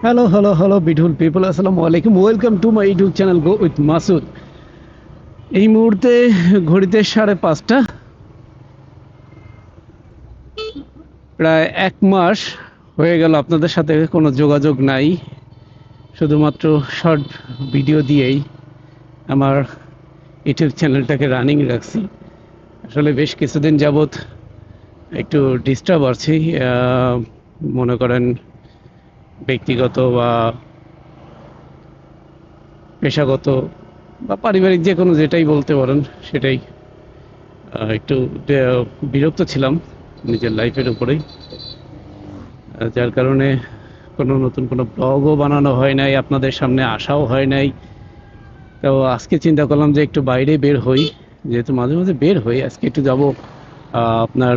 Hello hello hello beautiful people, আসসালামু আলাইকুম। Welcome to my YouTube channel go with Masud. এই মুহূর্তে ঘড়িতে 5:30। প্রায় 1 মাস হয়ে গেল আপনাদের সাথে কোনো যোগাযোগ নাই, শুধুমাত্র শর্ট ভিডিও দিয়েই আমার ইউটিউব চ্যানেলটাকে রানিং রাখছি। আসলে বেশ কিছুদিন যাবৎ একটু ডিস্টার্ব আছি, মনে করেন ব্যক্তিগত বা পেশাগত বা পারিবারিক যে কোনো যেটাই বলতে পারেন সেটাই। একটু বিরক্ত ছিলাম নিজের লাইফের উপরেই, যার কারণে নতুন কোনো ব্লগও বানানো হয় নাই, আপনাদের সামনে আসাও হয় নাই। তো আজকে চিন্তা করলাম যে একটু বাইরে বের হই, যেহেতু মাঝে মাঝে বের হই। আজকে একটু যাব আপনার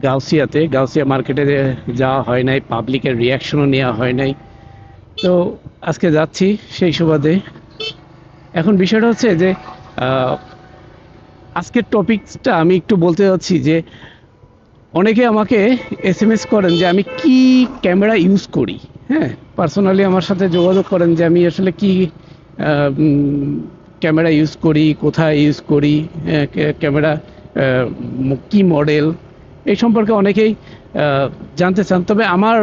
গাউসিয়া মার্কেটে যাওয়া হয় নাই, পাবলিকের রিয়াকশনও নেওয়া হয় নাই। তো আজকে যাচ্ছি সেই সুবাদে। এখন বিষয়টা হচ্ছে যে আজকের টপিকসটা আমি একটু বলতে যাচ্ছি যে অনেকে আমাকে এসএমএস করেন যে আমি কি ক্যামেরা ইউজ করি। হ্যাঁ, পার্সোনালি আমার সাথে যোগাযোগ করেন যে আমি আসলে কি ক্যামেরা ইউজ করি, কোথায় ইউজ করি, ক্যামেরা কি মডেল, এই সম্পর্কে অনেকেই জানতে চান। তবে আমার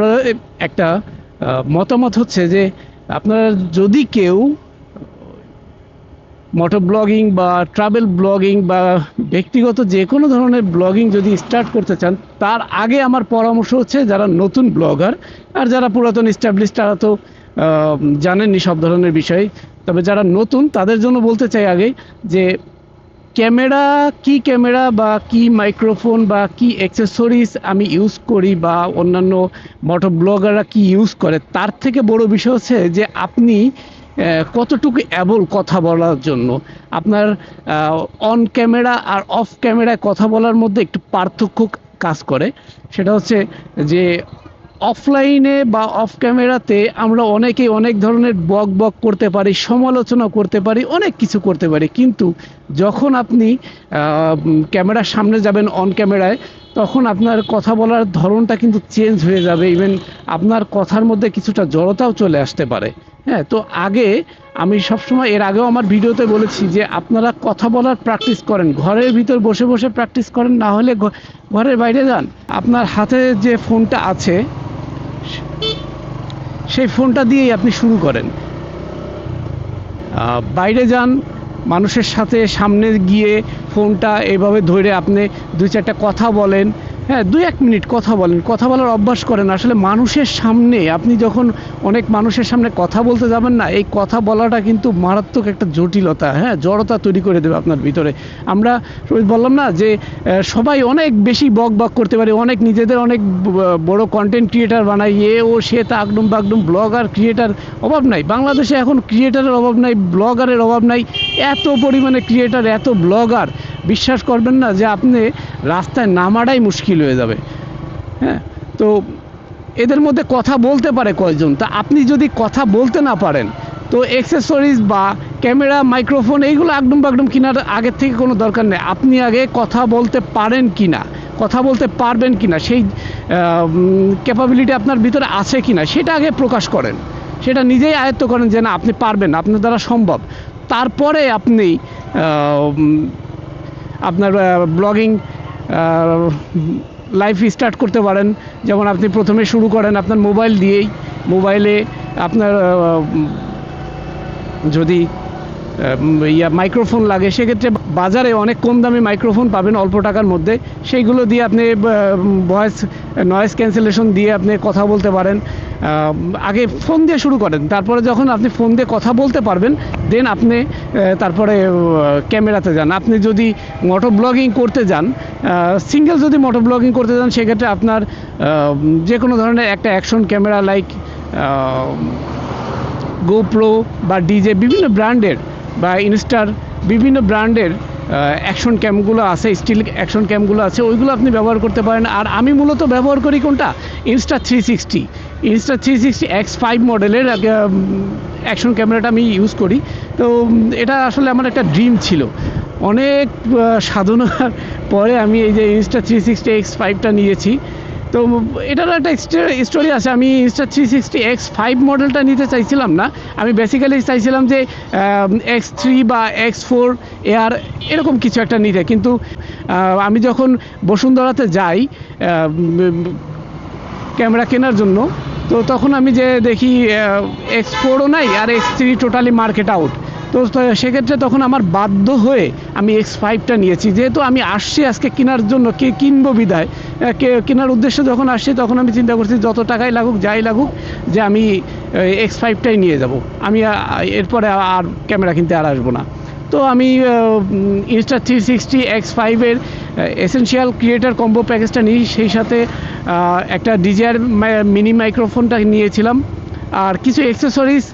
একটা মতামত হচ্ছে যে আপনারা যদি কেউ মোটর ব্লগিং বা ট্রাভেল ব্লগিং বা ব্যক্তিগত যে কোনো ধরনের ব্লগিং যদি স্টার্ট করতে চান, তার আগে আমার পরামর্শ হচ্ছে যারা নতুন ব্লগার আর যারা পুরাতন এস্টাবলিশ তারা তো জানেননি সব ধরনের বিষয়। তবে যারা নতুন তাদের জন্য বলতে চাই আগে যে ক্যামেরা বা কি মাইক্রোফোন বা কি অ্যাক্সেসরিজ আমি ইউজ করি বা অন্যান্য মোটর ব্লগাররা কি ইউজ করে, তার থেকে বড় বিষয় হচ্ছে যে আপনি কতটুকু অ্যাবল কথা বলার জন্য। আপনার অন ক্যামেরা আর অফ ক্যামেরায় কথা বলার মধ্যে একটু পার্থক্য কাজ করে। সেটা হচ্ছে যে অফলাইনে বা অফ ক্যামেরাতে আমরা অনেকেই অনেক ধরনের বক করতে পারি, সমালোচনা করতে পারি, অনেক কিছু করতে পারি, কিন্তু যখন আপনি ক্যামেরার সামনে যাবেন অন ক্যামেরায়, তখন আপনার কথা বলার ধরনটা কিন্তু চেঞ্জ হয়ে যাবে। ইভেন আপনার কথার মধ্যে কিছুটা জড়তাও চলে আসতে পারে। হ্যাঁ, তো আগে আমি সবসময় এর আগেও আমার ভিডিওতে বলেছি যে আপনারা কথা বলার প্র্যাকটিস করেন, ঘরের ভিতর বসে বসে প্র্যাকটিস করেন, না হলে ঘরের বাইরে যান। আপনার হাতে যে ফোনটা আছে সেই ফোনটা দিয়েই আপনি শুরু করেন, বাইরে যান, মানুষের সাথে সামনে গিয়ে ফোনটা এভাবে ধরে আপনি 2-4টা কথা বলেন। হ্যাঁ, 2-1 মিনিট কথা বলেন, কথা বলার অভ্যাস করেন। আসলে মানুষের সামনে আপনি যখন অনেক মানুষের সামনে কথা বলতে যাবেন না, এই কথা বলাটা কিন্তু মারাত্মক একটা জটিলতা, হ্যাঁ, জড়তা তৈরি করে দেবে আপনার ভিতরে। আমরা বললাম না যে সবাই অনেক বেশি বক করতে পারে, অনেক নিজেদের অনেক বড় কন্টেন্ট ক্রিয়েটার বানায়, ও সে তা আগডুম বাগডুম ব্লগার ক্রিয়েটার অভাব নাই। বাংলাদেশে এখন ক্রিয়েটারের অভাব নাই, ব্লগারের অভাব নাই। এত পরিমাণে ক্রিয়েটার, এত ব্লগার, বিশ্বাস করবেন না যে আপনি রাস্তায় নামাটাই মুশকিল হয়ে যাবে। হ্যাঁ, তো এদের মধ্যে কথা বলতে পারে কয়জন? তা আপনি যদি কথা বলতে না পারেন, তো অ্যাক্সেসরিজ বা ক্যামেরা, মাইক্রোফোন এইগুলো আগডুম বাগডুম কেনার আগের থেকে কোনো দরকার নেই। আপনি আগে কথা বলতে পারেন কি না, কথা বলতে পারবেন কি না, সেই ক্যাপাবিলিটি আপনার ভিতরে আছে কি না, সেটা আগে প্রকাশ করেন, সেটা নিজেই আয়ত্ত করেন যে না আপনি পারবেন, আপনার দ্বারা সম্ভব। তারপরে আপনি আপনার ব্লগিং লাইফ স্টার্ট করতে পারেন। যেমন আপনি প্রথমে শুরু করেন আপনার মোবাইল দিয়েই। মোবাইলে আপনার যদি মাইক্রোফোন লাগে, সেক্ষেত্রে বাজারে অনেক কম দামে মাইক্রোফোন পাবেন অল্প টাকার মধ্যে। সেইগুলো দিয়ে আপনি ভয়েস নয়েজ ক্যান্সেলেশন দিয়ে আপনি কথা বলতে পারেন। আগে ফোন দিয়ে শুরু করেন, তারপরে যখন আপনি ফোন দিয়ে কথা বলতে পারবেন, দেন আপনি তারপরে ক্যামেরাতে যান। আপনি যদি মোটো ব্লগিং করতে যান, সিঙ্গেল যদি মোটো ব্লগিং করতে যান, সেক্ষেত্রে আপনার যে কোনো ধরনের একটা অ্যাকশন ক্যামেরা লাইক গোপ্রো বা ডিজে, বিভিন্ন ব্র্যান্ডের বা ইনস্টার বিভিন্ন ব্র্যান্ডের অ্যাকশন ক্যামগুলো আছে, স্টিল অ্যাকশন ক্যামগুলো আছে, ওইগুলো আপনি ব্যবহার করতে পারেন। আর আমি মূলত ব্যবহার করি কোনটা, Insta360 X5 মডেলের অ্যাকশন ক্যামেরাটা আমি ইউজ করি। তো এটা আসলে আমার একটা ড্রিম ছিল, অনেক সাধনার পরে আমি এই যে Insta360 X5টা নিয়েছি। তো এটারও একটা স্টোরি আছে। আমি Insta360X5 মডেলটা নিতে চাইছিলাম না, আমি বেসিক্যালি চাইছিলাম যে X3 বা X4 এয়ার এরকম কিছু একটা নিতে। কিন্তু আমি যখন বসুন্ধরাতে যাই ক্যামেরা কেনার জন্য, তো তখন আমি যে দেখি X4ও নাই আর X3 টোটালি মার্কেট আউট। তো সেক্ষেত্রে তখন আমার বাধ্য হয়ে আমি X5টা নিয়েছি, যেহেতু আমি আসছি আজকে কেনার জন্য, কিনবো বিদায় কেনার উদ্দেশ্যে যখন আসছি তখন আমি চিন্তা করছি যত টাকাই লাগুক যাই লাগুক যে আমি X5টাই নিয়ে যাব, আমি এরপরে আর ক্যামেরা কিনতে আর আসবো না। তো আমি Insta360X5-এর এসেনশিয়াল ক্রিয়েটার কম্বো প্যাকেজটা নিই, সেই সাথে একটা DJI মিনি মাইক্রোফোনটা নিয়েছিলাম, আর কিছু অ্যাক্সেসরিজ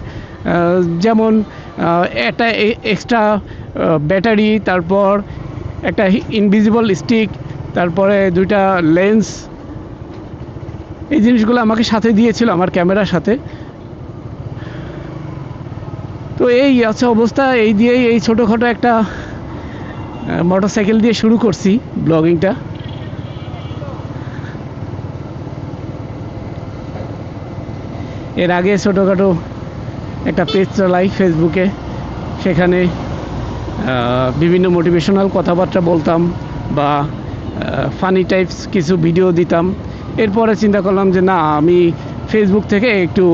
যেমন একটা এক্সট্রা ব্যাটারি, তারপর একটা ইনভিজিবল স্টিক, তারপরে 2টা লেন্স, এই জিনিসগুলো আমাকে সাথে দিয়েছিল আমার ক্যামেরার সাথে। তো এই আছে অবস্থা, এই দিয়েই এই ছোটোখাটো একটা মোটরসাইকেল দিয়ে শুরু করছি ব্লগিংটা। এর আগে ছোটোখাটো একটা পেজ চালাই ফেসবুকে, সেখানে বিভিন্ন মোটিভেশনাল কথাবার্তা বলতাম বা ফানি টাইপস কিছু ভিডিও দিতাম। এরপরে চিন্তা করলাম যে না, আমি ফেসবুক থেকে একটু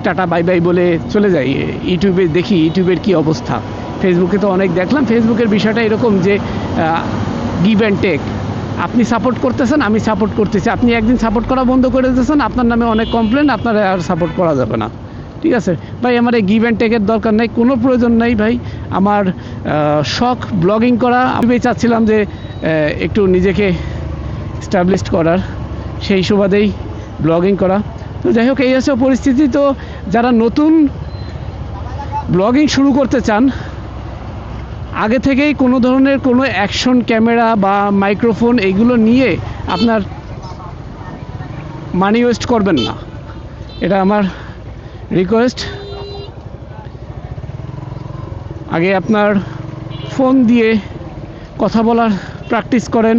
টাটা বাই বাই বলে চলে যাই ইউটিউবে, দেখি ইউটিউবের কি অবস্থা। ফেসবুকে তো অনেক দেখলাম, ফেসবুকের বিষয়টা এরকম যে গিভ অ্যান্ড টেক, আপনি সাপোর্ট করতেছেন, আমি সাপোর্ট করতেছি, আপনি একদিন সাপোর্ট করা বন্ধ করে দিতেছেন, আপনার নামে অনেক কমপ্লেন, আপনারা আর সাপোর্ট করা যাবে না। ঠিক আছে ভাই, আমার এই গিভ অ্যান্ড টেকের দরকার নেই, কোনো প্রয়োজন নেই ভাই। আমার শখ ব্লগিং করা, আমি চাচ্ছিলাম যে একটু নিজেকে এস্টাবলিশড করার, সেই সুবাদেই ব্লগিং করা। তো যাই হোক, এই হচ্ছে পরিস্থিতি। তো যারা নতুন ব্লগিং শুরু করতে চান, আগে থেকেই কোনো ধরনের কোনো অ্যাকশন ক্যামেরা বা মাইক্রোফোন এইগুলো নিয়ে আপনার মানি ওয়েস্ট করবেন না, এটা আমার রিকোয়েস্ট। আগে আপনার ফোন দিয়ে কথা বলার প্র্যাকটিস করেন,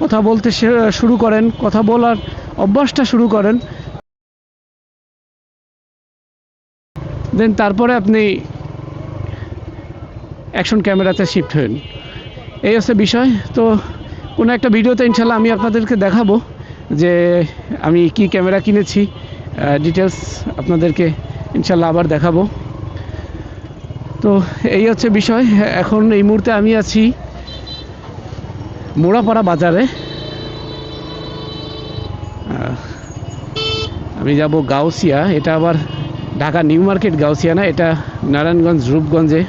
কথা বলতে শুরু করেন, কথা বলার অভ্যাসটা শুরু করেন, দেন তারপরে আপনি অ্যাকশন ক্যামেরাতে শিফট হন। এই হচ্ছে বিষয়। তো কোনো একটা ভিডিওতে ইনশাল্লাহ আমি আপনাদেরকে দেখাবো যে আমি কি ক্যামেরা কিনেছি, ডিটেলস আপনাদেরকে ইনশাল্লাহ আবার দেখাবো। তো এই হচ্ছে বিষয়। এখন এই মুহূর্তে আমি আছি মোড়াপাড়া বাজারে, আমি যাব গাউসিয়া। এটা আবার ঢাকা নিউ মার্কেট গাউসিয়া না, এটা নারায়ণগঞ্জ রূপগঞ্জে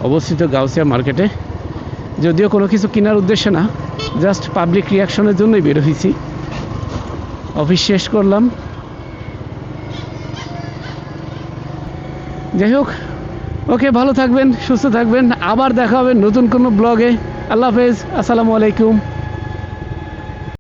অবস্থিত গাউসিয়া মার্কেটে। যদিও কোনো কিছু কেনার উদ্দেশ্যে না, জাস্ট পাবলিক রিয়াকশনের জন্যই বের হয়েছি। অফিস শেষ করলাম। যাই হোক, ওকে, ভালো থাকবেন, সুস্থ থাকবেন, আবার দেখা হবে নতুন কোনো ব্লগে। আল্লাহ হাফেজ, আসসালামু আলাইকুম।